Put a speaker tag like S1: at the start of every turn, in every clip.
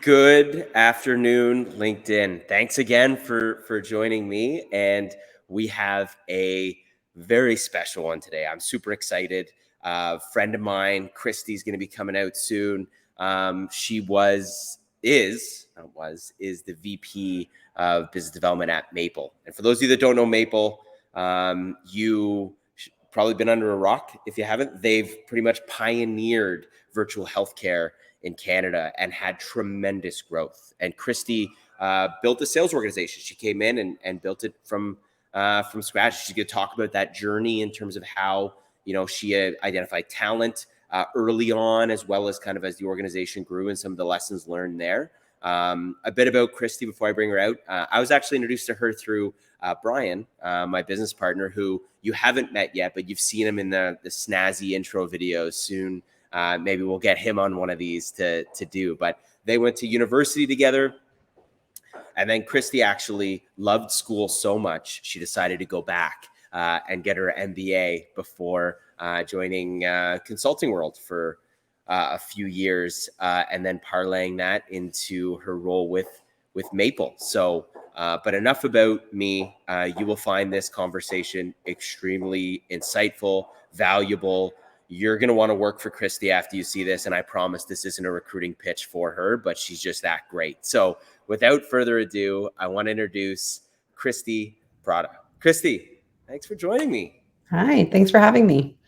S1: Good afternoon, LinkedIn. Thanks again for joining me. And we have a very special one today. I'm super excited. A friend of mine, Christy's going to be coming out soon. She is the VP of Business Development at Maple. And for those of you that don't know Maple, you probably been under a rock. If you haven't, they've pretty much pioneered virtual healthcare in Canada and had tremendous growth. And Christy built a sales organization. She came in and built it from scratch. She's going to talk about that journey in terms of how she identified talent early on, as well as kind of as the organization grew and some of the lessons learned there. A bit about Christy before I bring her out. I was actually introduced to her through Brian, my business partner, who you haven't met yet, but you've seen him in the snazzy intro videos. Soon maybe we'll get him on one of these to do. But they went to university together. And then Christy actually loved school so much, she decided to go back and get her MBA before joining consulting world for a few years, and then parlaying that into her role with Maple. So, but enough about me. You will find this conversation extremely insightful, valuable. You're going to want to work for Christy after you see this. And I promise this isn't a recruiting pitch for her, but she's just that great. So without further ado, I want to introduce Christy Prada. Christy, thanks for joining me.
S2: Hi, thanks for having me.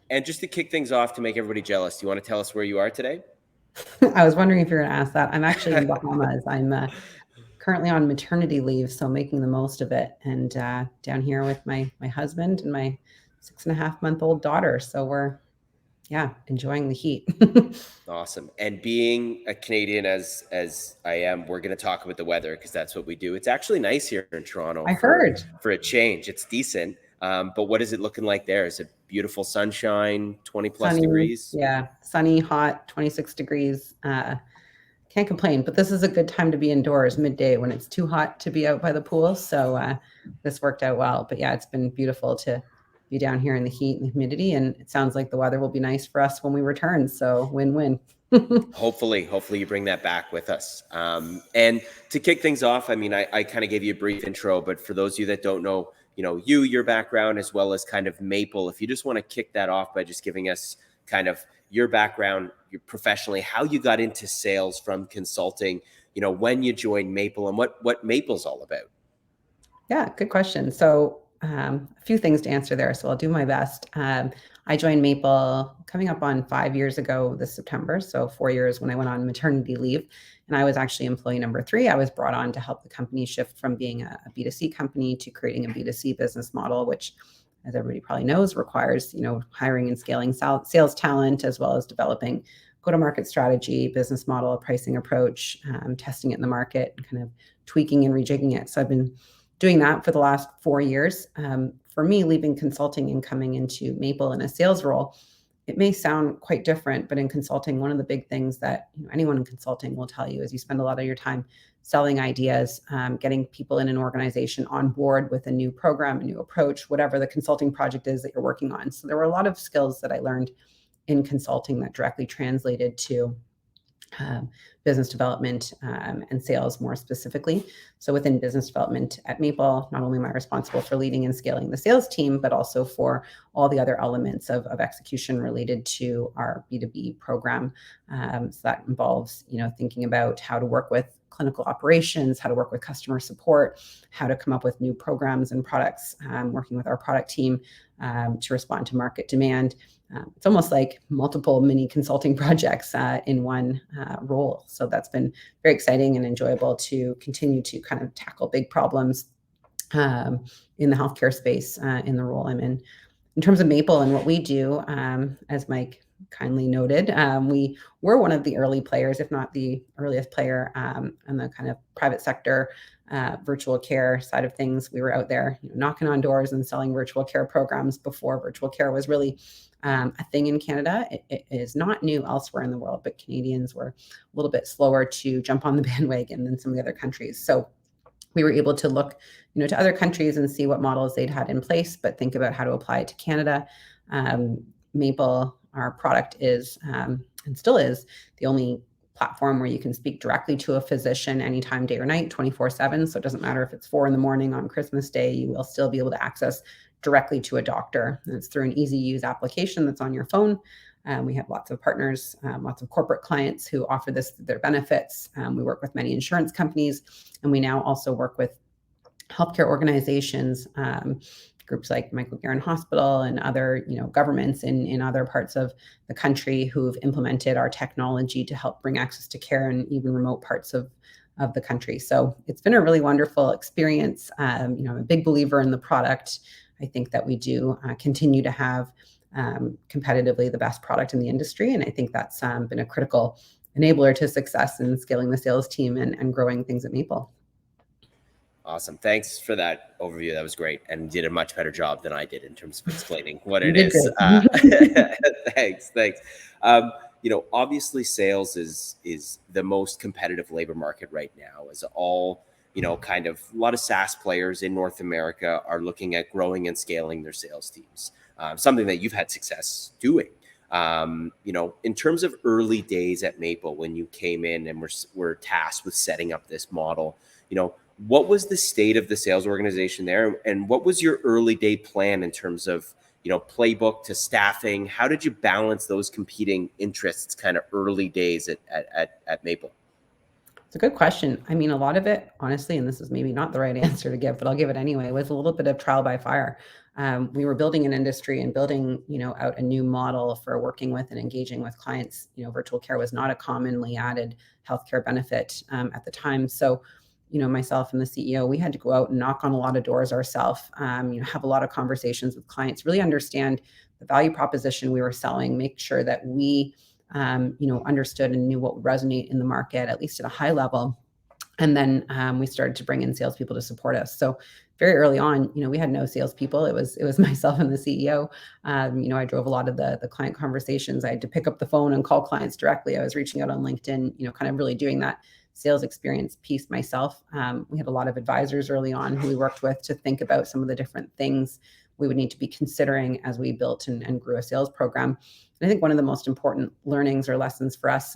S1: And just to kick things off, to make everybody jealous, do you want to tell us where you are today?
S2: I was wondering if you were going to ask that. I'm actually in Bahamas. I'm currently on maternity leave, so making the most of it. And down here with my husband and my 6.5-month-old daughter. So we're, enjoying the heat.
S1: Awesome. And being a Canadian as I am, we're going to talk about the weather because that's what we do. It's actually nice here in Toronto.
S2: I heard.
S1: For a change. It's decent. But what is it looking like there? Is it beautiful sunshine, 20 plus
S2: Sunny,
S1: degrees?
S2: Yeah, sunny, hot, 26 degrees. Can't complain, but this is a good time to be indoors midday when it's too hot to be out by the pool. So this worked out well. But yeah, it's been beautiful to be down here in the heat and the humidity. And it sounds like the weather will be nice for us when we return. So win-win.
S1: Hopefully you bring that back with us. And to kick things off, I mean, I kind of gave you a brief intro, but for those of you that don't know, your background, as well as kind of Maple, if you just want to kick that off by just giving us kind of your background, your professionally, how you got into sales from consulting, when you joined Maple and what Maple's all about.
S2: Yeah, good question. So a few things to answer there, so I'll do my best. I joined Maple coming up on 5 years ago this September, so 4 years when I went on maternity leave, and I was actually employee number 3. I was brought on to help the company shift from being a B2C company to creating a B2C business model, which, as everybody probably knows, requires hiring and scaling sales talent, as well as developing go-to-market strategy, business model, pricing approach, testing it in the market, and kind of tweaking and rejigging it. So I've been doing that for the last 4 years. For me, leaving consulting and coming into Maple in a sales role, it may sound quite different, but in consulting, one of the big things that anyone in consulting will tell you is you spend a lot of your time selling ideas, getting people in an organization on board with a new program, a new approach, whatever the consulting project is that you're working on. So there were a lot of skills that I learned in consulting that directly translated to business development and sales more specifically. So within business development at Maple, not only am I responsible for leading and scaling the sales team, but also for all the other elements of execution related to our B2B program. So that involves, thinking about how to work with clinical operations, how to work with customer support, how to come up with new programs and products, working with our product team to respond to market demand. It's almost like multiple mini consulting projects in one role. So that's been very exciting and enjoyable to continue to kind of tackle big problems in the healthcare space in the role I'm in. In terms of Maple and what we do, as Mike kindly noted, we were one of the early players, if not the earliest player in the kind of private sector virtual care side of things. We were out there knocking on doors and selling virtual care programs before virtual care was really a thing in Canada. It is not new elsewhere in the world, but Canadians were a little bit slower to jump on the bandwagon than some of the other countries. So we were able to look, to other countries and see what models they'd had in place, but think about how to apply it to Canada. Maple, our product is, and still is, the only platform where you can speak directly to a physician anytime, day or night, 24/7. So it doesn't matter if it's 4 in the morning on Christmas Day, you will still be able to access directly to a doctor. And it's through an easy use application that's on your phone. We have lots of partners, lots of corporate clients who offer this, their benefits. We work with many insurance companies, and we now also work with healthcare organizations, groups like Michael Garron Hospital and other, governments in other parts of the country who've implemented our technology to help bring access to care in even remote parts of the country. So it's been a really wonderful experience. I'm a big believer in the product. I think that we do continue to have competitively the best product in the industry. And I think that's been a critical enabler to success in scaling the sales team and growing things at Maple.
S1: Awesome. Thanks for that overview. That was great. And did a much better job than I did in terms of explaining what
S2: You
S1: it
S2: did
S1: is.
S2: great.
S1: Thanks. Obviously sales is the most competitive labor market right now, as all, kind of a lot of SaaS players in North America are looking at growing and scaling their sales teams. Something that you've had success doing. In terms of early days at Maple, when you came in and were tasked with setting up this model, what was the state of the sales organization there? And what was your early day plan in terms of, playbook to staffing? How did you balance those competing interests kind of early days at Maple?
S2: It's a good question. I mean, a lot of it, honestly, and this is maybe not the right answer to give, but I'll give it anyway, was a little bit of trial by fire. We were building an industry and building, out a new model for working with and engaging with clients. Virtual care was not a commonly added healthcare benefit at the time. So, myself and the CEO, we had to go out and knock on a lot of doors ourselves, have a lot of conversations with clients, really understand the value proposition we were selling, make sure that we understood and knew what would resonate in the market, at least at a high level. And then we started to bring in salespeople to support us. So very early on, we had no salespeople. It was myself and the CEO. I drove a lot of the client conversations. I had to pick up the phone and call clients directly. I was reaching out on LinkedIn, kind of really doing that sales experience piece myself. We had a lot of advisors early on who we worked with to think about some of the different things we would need to be considering as we built and grew a sales program. And I think one of the most important learnings or lessons for us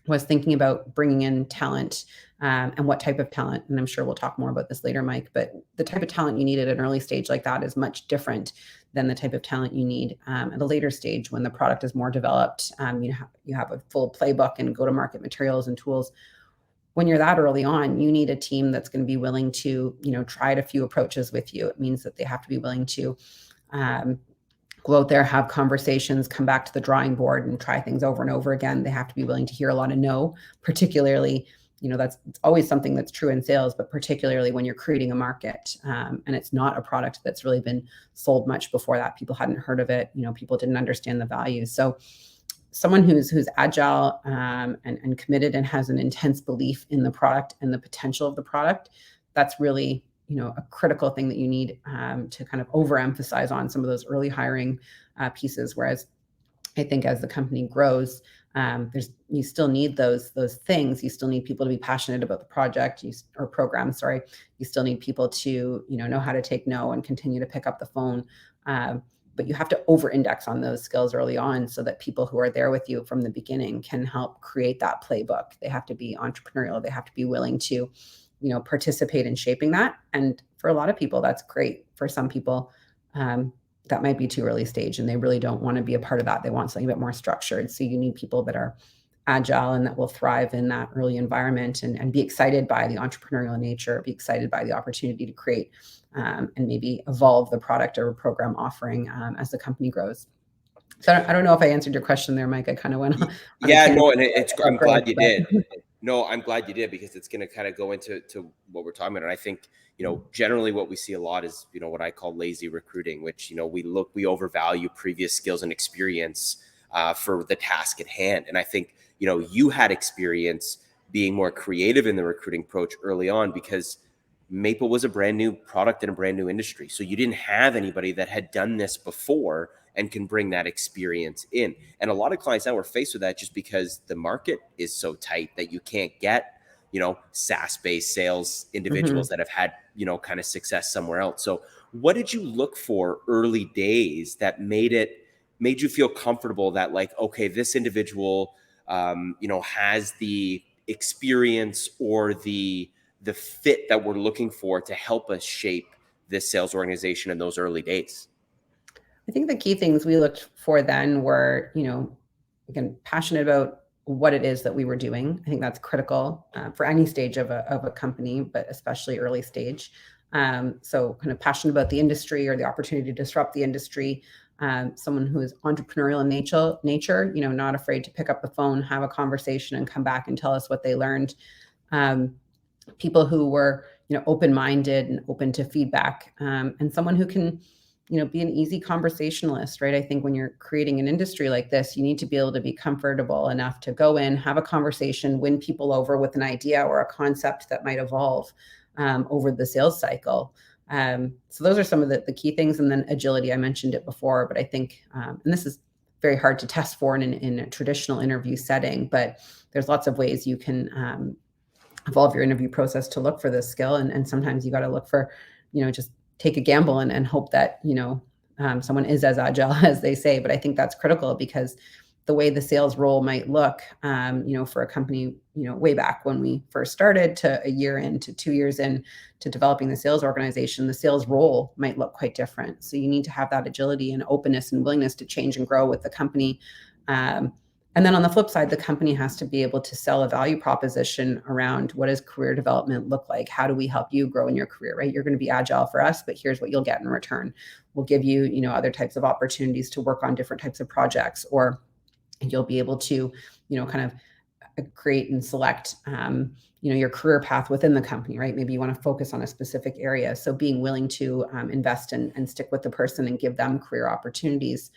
S2: was thinking about bringing in talent and what type of talent. And I'm sure we'll talk more about this later, Mike, but the type of talent you need at an early stage like that is much different than the type of talent you need at a later stage when the product is more developed. You have a full playbook and go-to-market materials and tools. When you're that early on, you need a team that's going to be willing to, try a few approaches with you. It means that they have to be willing to go out there, have conversations, come back to the drawing board and try things over and over again. They have to be willing to hear a lot of no, particularly, that's always something that's true in sales, but particularly when you're creating a market and it's not a product that's really been sold much before that. People hadn't heard of it. People didn't understand the value. So someone who's agile and committed and has an intense belief in the product and the potential of the product, that's really a critical thing that you need to kind of overemphasize on some of those early hiring pieces. Whereas I think as the company grows, you still need those things. You still need people to be passionate about the project or program. Sorry, you still need people to know how to take no and continue to pick up the phone. But you have to over-index on those skills early on so that people who are there with you from the beginning can help create that playbook. They have to be entrepreneurial. They have to be willing to participate in shaping that. And for a lot of people, that's great. For some people, that might be too early stage and they really don't want to be a part of that. They want something a bit more structured. So you need people that are agile and that will thrive in that early environment and be excited by the entrepreneurial nature, be excited by the opportunity to create and maybe evolve the product or program offering as the company grows. So I don't know if I answered your question there, Mike. I kind of went on
S1: Yeah,
S2: a tangent.
S1: no, and I'm glad you did. No, I'm glad you did because it's going to kind of go into what we're talking about. And I think, generally what we see a lot is, what I call lazy recruiting, which, we overvalue previous skills and experience for the task at hand. And I think, you had experience being more creative in the recruiting approach early on because Maple was a brand new product in a brand new industry. So you didn't have anybody that had done this before and can bring that experience in. And a lot of clients now are faced with that just because the market is so tight that you can't get, SaaS-based sales individuals that have had, kind of success somewhere else. So what did you look for early days that made you feel comfortable that like, okay, this individual has the experience or the fit that we're looking for to help us shape this sales organization in those early days?
S2: I think the key things we looked for then were, again, passionate about what it is that we were doing. I think that's critical for any stage of a company, but especially early stage. So kind of passionate about the industry or the opportunity to disrupt the industry. Someone who is entrepreneurial in nature, not afraid to pick up the phone, have a conversation, and come back and tell us what they learned. Um, People who were open-minded and open to feedback, and someone who can be an easy conversationalist, right? I think when you're creating an industry like this, you need to be able to be comfortable enough to go in, have a conversation, win people over with an idea or a concept that might evolve over the sales cycle. So those are some of the key things. And then agility, I mentioned it before, but I think, and this is very hard to test for in a traditional interview setting, but there's lots of ways you can evolve your interview process to look for this skill. And sometimes you got to look for, just take a gamble and hope that, someone is as agile as they say. But I think that's critical because the way the sales role might look, for a company, way back when we first started to a year in to 2 years in to developing the sales organization, the sales role might look quite different. So you need to have that agility and openness and willingness to change and grow with the company. And then on the flip side, the company has to be able to sell a value proposition around what does career development look like? How do we help you grow in your career, right? You're going to be agile for us, but here's what you'll get in return. We'll give you, other types of opportunities to work on different types of projects, or you'll be able to, kind of create and select, your career path within the company, right? Maybe you want to focus on a specific area. So being willing to invest and stick with the person and give them career opportunities,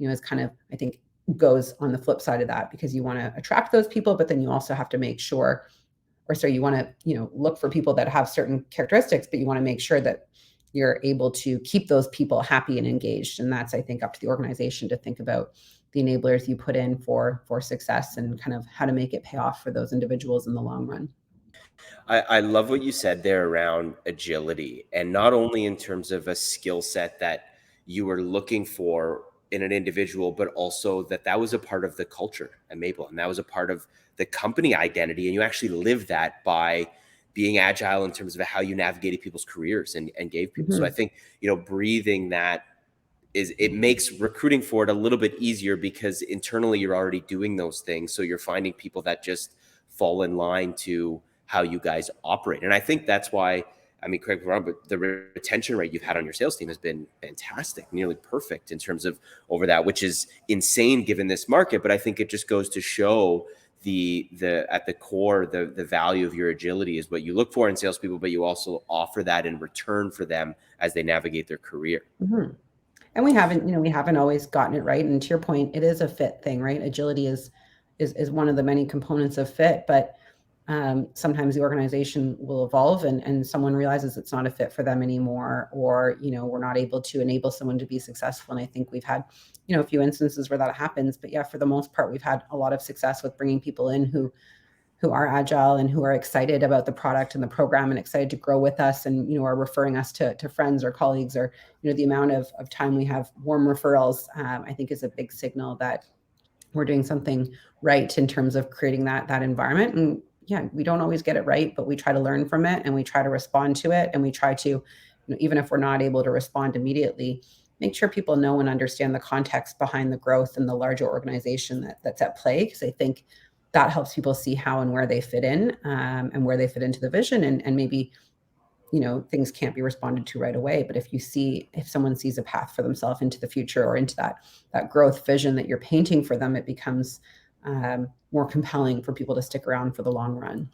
S2: is kind of, I think, goes on the flip side of that, because you want to attract those people, but then you also have to make sure, or sorry, you want to, look for people that have certain characteristics, but you want to make sure that you're able to keep those people happy and engaged. And that's, I think, up to the organization to think about the enablers you put in for success and kind of how to make it pay off for those individuals in the long run.
S1: I love what you said there around agility, and not only in terms of a skill set that you were looking for in an individual, but also that was a part of the culture at Maple, and that was a part of the company identity. And you actually lived that by being agile in terms of how you navigated people's careers and gave people. So I think, breathing that it makes recruiting for it a little bit easier, because internally you're already doing those things. So you're finding people that just fall in line to how you guys operate. And I think that's why, I mean, correct me if I'm wrong, but the retention rate you've had on your sales team has been fantastic, nearly perfect in terms of over that, which is insane given this market. But I think it just goes to show the at the core, the value of your agility is what you look for in salespeople, but you also offer that in return for them as they navigate their career.
S2: Mm-hmm. And we haven't always gotten it right. And to your point, it is a fit thing, right? Agility is one of the many components of fit, but sometimes the organization will evolve and someone realizes it's not a fit for them anymore, or, we're not able to enable someone to be successful. And I think we've had, a few instances where that happens, but yeah, for the most part, we've had a lot of success with bringing people in who are agile and who are excited about the product and the program and excited to grow with us, and are referring us to friends or colleagues, or the amount of time we have warm referrals, I think is a big signal that we're doing something right in terms of creating that environment. And yeah, we don't always get it right, but we try to learn from it and we try to respond to it, and we try to, even if we're not able to respond immediately, make sure people know and understand the context behind the growth and the larger organization that's at play, because I think that helps people see how and where they fit in, and where they fit into the vision. And maybe, things can't be responded to right away, but if someone sees a path for themselves into the future, or into that growth vision that you're painting for them, it becomes more compelling for people to stick around for the long run.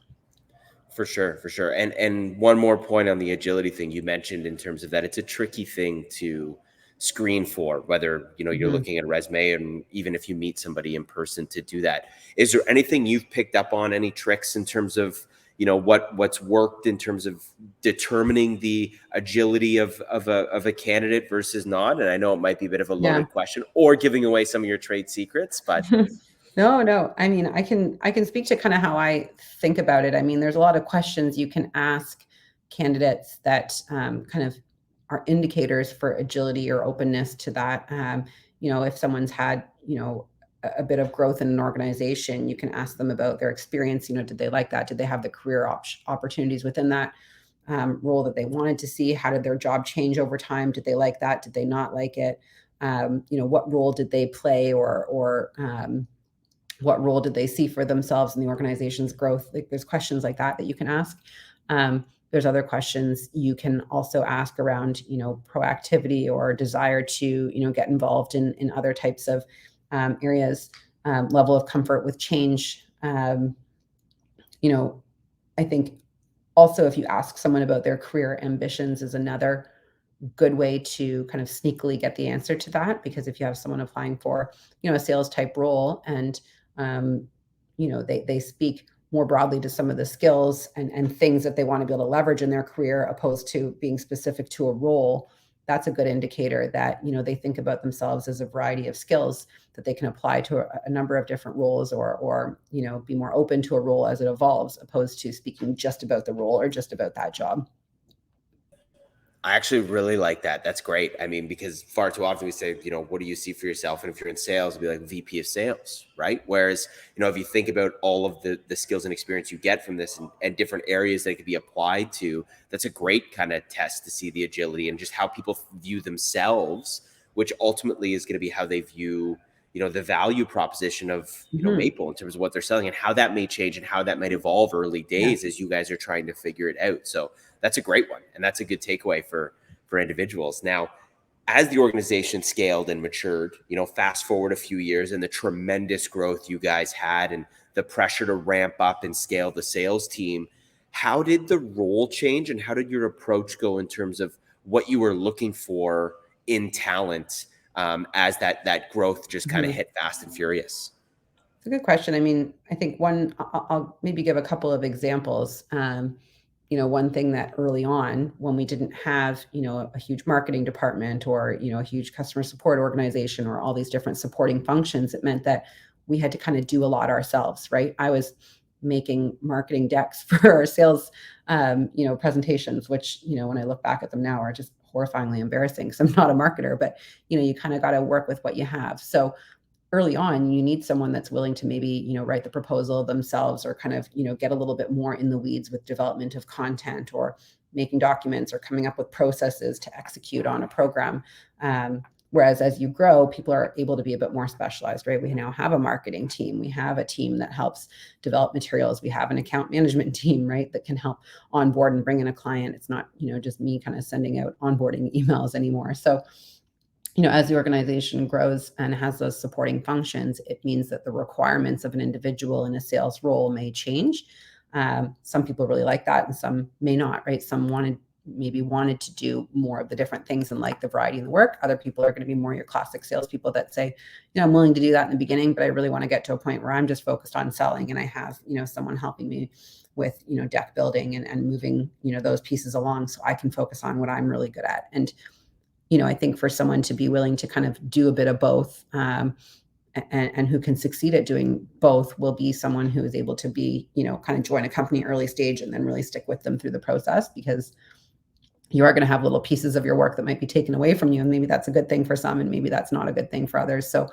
S1: For sure, for sure. And one more point on the agility thing you mentioned, in terms of that it's a tricky thing to screen for, whether you're
S2: Mm-hmm.
S1: looking at a resume, and even if you meet somebody in person to do that. Is there anything you've picked up on, any tricks in terms of what's worked in terms of determining the agility of a candidate versus not? And I know it might be a bit of a
S2: Yeah.
S1: loaded question, or giving away some of your trade secrets, but
S2: No, no. I mean, I can speak to kind of how I think about it. I mean, there's a lot of questions you can ask candidates that kind of are indicators for agility or openness to that. If someone's had, a bit of growth in an organization, you can ask them about their experience. Did they like that? Did they have the career opportunities within that role that they wanted to see? How did their job change over time? Did they like that? Did they not like it? What role did they play, or what role did they see for themselves in the organization's growth? Like, there's questions like that you can ask. There's other questions you can also ask around, proactivity or desire to, get involved in other types of areas, level of comfort with change. I think also, if you ask someone about their career ambitions, is another good way to kind of sneakily get the answer to that. Because if you have someone applying for, a sales type role, and they speak more broadly to some of the skills and things that they want to be able to leverage in their career, opposed to being specific to a role, that's a good indicator that, they think about themselves as a variety of skills that they can apply to a number of different roles, or be more open to a role as it evolves, opposed to speaking just about the role or just about that job.
S1: I actually really like that. That's great. I mean, because far too often we say, what do you see for yourself? And if you're in sales, it'd be like VP of sales, right? Whereas, if you think about all of the skills and experience you get from this, and different areas that it could be applied to, that's a great kind of test to see the agility and just how people view themselves, which ultimately is going to be how they view, the value proposition of, Maple, in terms of what they're selling, and how that may change and how that might evolve early days as you guys are trying to figure it out. So that's a great one. And that's a good takeaway for individuals. Now, as the organization scaled and matured, fast forward a few years and the tremendous growth you guys had and the pressure to ramp up and scale the sales team, how did the role change and how did your approach go in terms of what you were looking for in talent, as that growth just kind of hit fast and furious?
S2: It's a good question. I mean, I think I'll maybe give a couple of examples. One thing that early on, when we didn't have, a huge marketing department, or, a huge customer support organization, or all these different supporting functions, it meant that we had to kind of do a lot ourselves, right? I was making marketing decks for our sales, presentations, which, when I look back at them now, are just horrifyingly embarrassing, because I'm not a marketer. But, you kind of got to work with what you have. So early on, you need someone that's willing to maybe, write the proposal themselves, or kind of, get a little bit more in the weeds with development of content, or making documents, or coming up with processes to execute on a program. Whereas as you grow, people are able to be a bit more specialized, right? We now have a marketing team. We have a team that helps develop materials. We have an account management team, right, that can help onboard and bring in a client. It's not, just me kind of sending out onboarding emails anymore. So, as the organization grows and has those supporting functions, it means that the requirements of an individual in a sales role may change. Some people really like that, and some may not, right? Some maybe wanted to do more of the different things and like the variety in the work. Other people are going to be more your classic salespeople that say, I'm willing to do that in the beginning, but I really want to get to a point where I'm just focused on selling, and I have, someone helping me with, deck building and moving, those pieces along, so I can focus on what I'm really good at. And I think for someone to be willing to kind of do a bit of both, and who can succeed at doing both, will be someone who is able to be, kind of join a company early stage and then really stick with them through the process, because you are going to have little pieces of your work that might be taken away from you. And maybe that's a good thing for some, and maybe that's not a good thing for others. So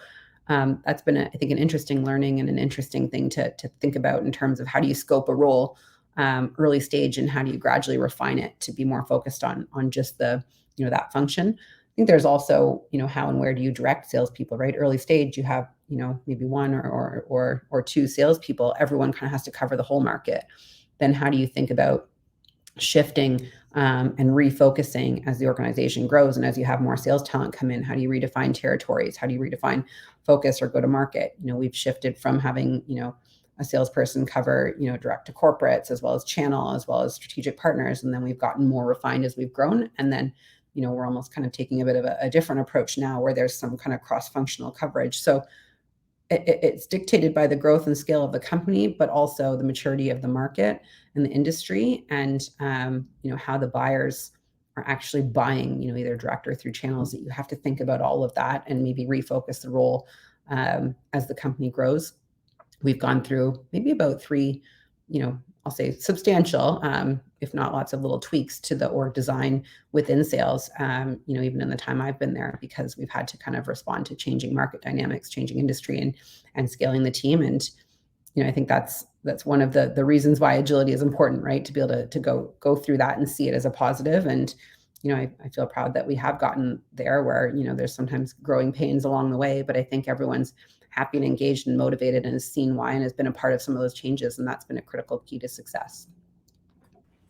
S2: that's been, I think, an interesting learning and an interesting thing to think about in terms of how do you scope a role early stage, and how do you gradually refine it to be more focused on just the, that function. I think there's also, how and where do you direct salespeople, right? Early stage, you have, maybe one or two salespeople. Everyone kind of has to cover the whole market. Then how do you think about shifting and refocusing as the organization grows, and as you have more sales talent come in? How do you redefine territories? How do you redefine focus or go to market? We've shifted from having, a salesperson cover, direct to corporates, as well as channel, as well as strategic partners. And then we've gotten more refined as we've grown. And then, we're almost kind of taking a bit of a different approach now, where there's some kind of cross-functional coverage. So it's dictated by the growth and scale of the company, but also the maturity of the market and the industry, and, how the buyers are actually buying, either direct or through channels. That you have to think about all of that and maybe refocus the role as the company grows. We've gone through maybe about three, I'll say substantial, if not lots of little tweaks to the org design within sales, even in the time I've been there, because we've had to kind of respond to changing market dynamics, changing industry, and scaling the team. And I think that's one of the reasons why agility is important, right? To be able to go through that and see it as a positive. And I feel proud that we have gotten there, where there's sometimes growing pains along the way, but I think everyone's happy and engaged and motivated and has seen why and has been a part of some of those changes, and that's been a critical key to success.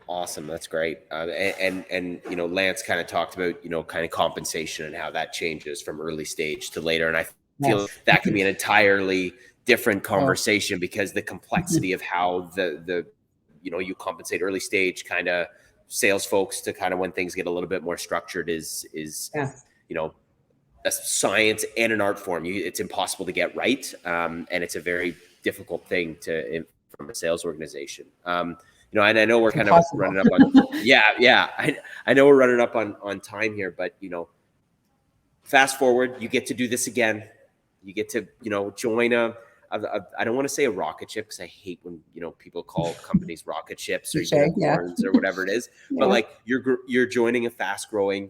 S1: Awesome. That's great. And Lance kind of talked about, kind of compensation and how that changes from early stage to later. And I feel
S2: Yes.
S1: that can be an entirely different conversation, because the complexity of how you compensate early stage kind of sales folks to kind of when things get a little bit more structured is
S2: Yes.
S1: a science and an art form. It's impossible to get right. And it's a very difficult thing from a sales organization. And I know we're kind of running up on, I know we're running up on time here, but, fast forward, you get to do this again. You get to, join I don't want to say a rocket ship, because I hate when, people call companies rocket ships or unicorns or whatever it is, but like you're joining a fast growing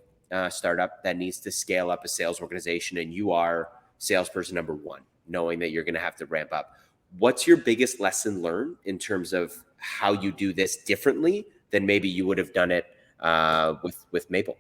S1: startup that needs to scale up a sales organization, and you are salesperson number one, knowing that you're going to have to ramp up. What's your biggest lesson learned in terms of how you do this differently than maybe you would have done it with Maple?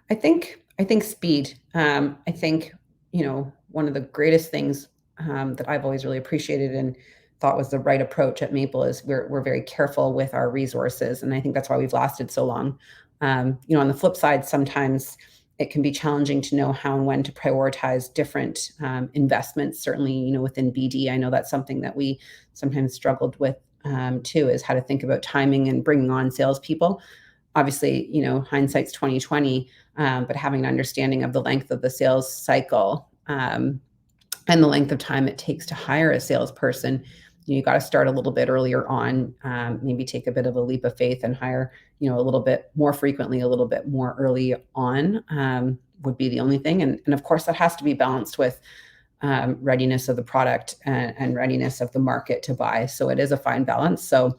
S2: I think speed. I think one of the greatest things that I've always really appreciated and thought was the right approach at Maple is we're very careful with our resources, and I think that's why we've lasted so long. On the flip side, sometimes it can be challenging to know how and when to prioritize different investments. Certainly, within BD, I know that's something that we sometimes struggled with too, is how to think about timing and bringing on salespeople. Obviously, hindsight's 2020, but having an understanding of the length of the sales cycle and the length of time it takes to hire a salesperson, you got to start a little bit earlier on, maybe take a bit of a leap of faith and hire, a little bit more frequently, a little bit more early on, would be the only thing. And of course, that has to be balanced with readiness of the product and readiness of the market to buy. So it is a fine balance. So,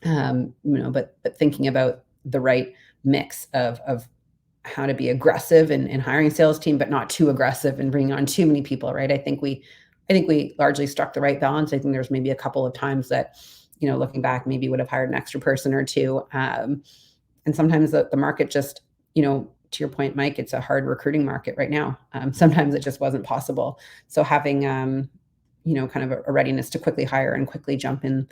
S2: but thinking about the right mix of how to be aggressive in hiring a sales team, but not too aggressive and bringing on too many people, right? I think we largely struck the right balance. I think there's maybe a couple of times that, looking back, maybe would have hired an extra person or two. And sometimes the market just, to your point, Mike, it's a hard recruiting market right now. Sometimes it just wasn't possible. So having, kind of a readiness to quickly hire and quickly jump in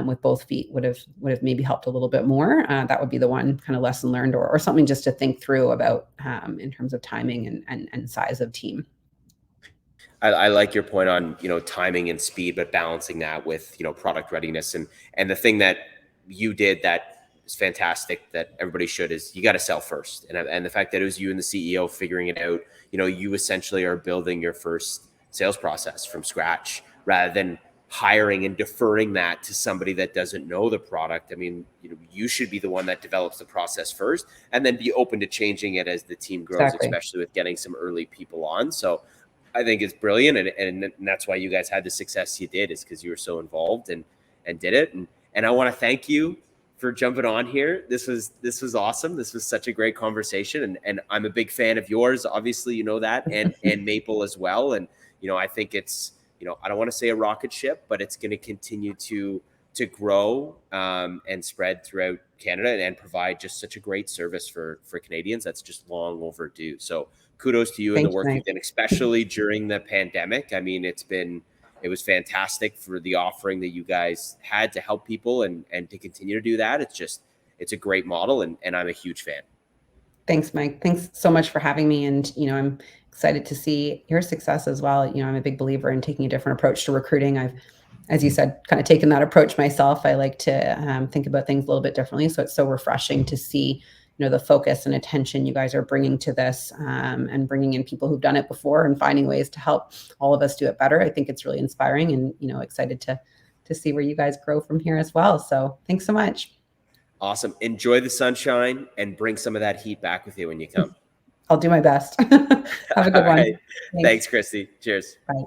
S2: with both feet would have maybe helped a little bit more. That would be the one kind of lesson learned, or something just to think through about in terms of timing and size of team.
S1: I like your point on, timing and speed, but balancing that with, product readiness. And the thing that you did that is fantastic that everybody should is you got to sell first. And the fact that it was you and the CEO figuring it out, you essentially are building your first sales process from scratch rather than hiring and deferring that to somebody that doesn't know the product. I mean, you should be the one that develops the process first and then be open to changing it as the team grows,
S2: Exactly.
S1: Especially with getting some early people on. So I think it's brilliant. And that's why you guys had the success you did, is because you were so involved and did it. And I want to thank you for jumping on here. This was awesome. This was such a great conversation. And I'm a big fan of yours. Obviously, you know that, and Maple as well. And, I think it's, I don't want to say a rocket ship, but it's going to continue to grow and spread throughout Canada and provide just such a great service for Canadians. That's just long overdue. So kudos to you and the work you've done, especially during the pandemic. I mean, it was fantastic for the offering that you guys had to help people and to continue to do that. It's a great model, and I'm a huge fan.
S2: Thanks, Mike. Thanks so much for having me. And, I'm excited to see your success as well. I'm a big believer in taking a different approach to recruiting. I've, as you said, kind of taken that approach myself. I like to think about things a little bit differently. So it's so refreshing to see, the focus and attention you guys are bringing to this, and bringing in people who've done it before and finding ways to help all of us do it better. I think it's really inspiring, and, excited to see where you guys grow from here as well. So thanks so much.
S1: Awesome. Enjoy the sunshine and bring some of that heat back with you when you come.
S2: I'll do my best. Have a good one.
S1: Thanks, Christy. Cheers.
S2: Bye.